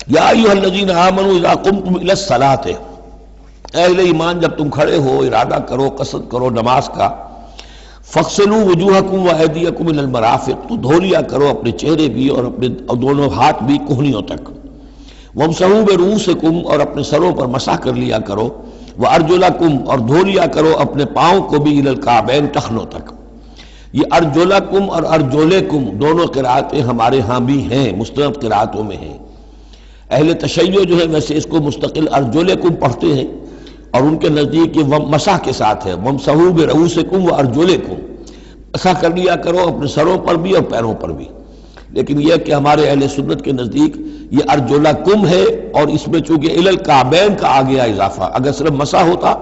یا ایھا الذین آمنوا اذا قمتم الی الصلاۃ، اے اہل ایمان جب تم کھڑے ہو ارادہ کرو قصد کرو نماز کا، فاغسلوا وجوہکم وایدیکم الی المرافق، تو دھو لیا کرو اپنے چہرے بھی اور اپنے دونوں ہاتھ بھی کہنیوں تک، وامسحوا برؤوسکم، اور اپنے سروں پر مسح کر لیا کرو، وارجلکم، اور دھو لیا کرو اپنے پاؤں کو بھی الی الکعبین، ٹخنوں تک۔ یہ ارجلکم اور ارجلکم دونوں قرأتیں ہمارے ہاں بھی ہیں، مستند قرأتوں میں ہیں۔ اہل تشیع جو ہے ویسے اس کو مستقل ارجلکم پڑھتے ہیں، اور ان کے نزدیک یہ مسح کے ساتھ ہے، وامسحوا برؤوسکم وارجلکم، مسح کر لیا کرو اپنے سروں پر بھی اور پیروں پر بھی۔ لیکن یہ کہ ہمارے اہل سنت کے نزدیک یہ ارجلکم ہے، اور اس میں چونکہ الی الکعبین کا آ گیا اضافہ، اگر صرف مسح ہوتا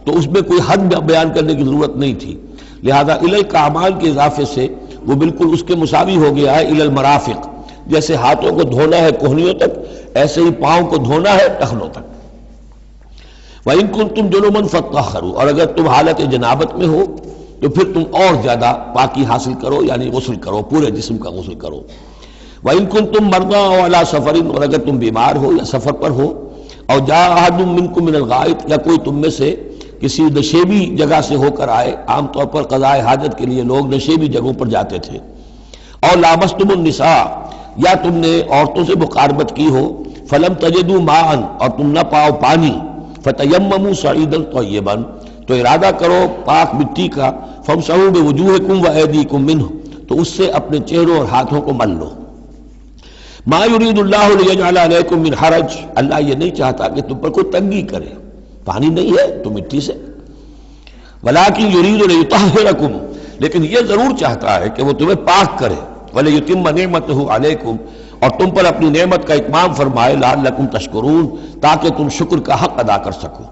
تو اس میں کوئی حد بیان کرنے کی ضرورت نہیں تھی، لہذا الی الکعبین کے اضافے سے وہ بالکل اس کے مساوی ہو گیا ہے الی المرافق۔ جیسے ہاتھوں کو دھونا ہے کہنیوں تک، ایسے ہی پاؤں کو دھونا ہے ٹخنوں تک۔ وَإِن كُنتُمْ جُنُبًا فَاطَّهَّرُوا، اور اگر تم حالت جنابت میں ہو تو پھر تم اور زیادہ پاکی حاصل کرو، یعنی غسل کرو، پورے جسم کا غسل کرو۔ وَإِن كُنتُمْ مَرْضَىٰ أَوْ عَلَىٰ سَفَرٍ، اور اگر تم بیمار ہو یا سفر پر ہو، اور جاء أَحَدٌ مِّنكُم مِّنَ الْغَائِطِ، یا کوئی تم میں سے کسی نشیبی جگہ سے ہو کر آئے، عام طور پر قضاء حاجت کے لیے لوگ نشیبی جگہوں پر جاتے تھے، اور لامستم النساء، یا تم نے عورتوں سے مقاربت کی ہو، فلم تجدوا ماء، اور تم نہ پاؤ پانی، فتیمموا صعیدا طیبا، تو ارادہ کرو پاک مٹی کا، فامسحوا بوجوہکم وایدیکم منہ، تو اس سے اپنے چہروں اور ہاتھوں کو مل لو۔ ما یرید اللہ لیجعل علیکم من حرج، اللہ یہ نہیں چاہتا کہ تم پر کوئی تنگی کرے، پانی نہیں ہے تو مٹی سے، ولکن یرید لیطہرکم، لیکن یہ ضرور چاہتا ہے کہ وہ تمہیں پاک کرے، ولیتم نعمتہ علیکم، اور تم پر اپنی نعمت کا اتمام فرمائے، لعلکم تشکرون، تاکہ تم شکر کا حق ادا کر سکو۔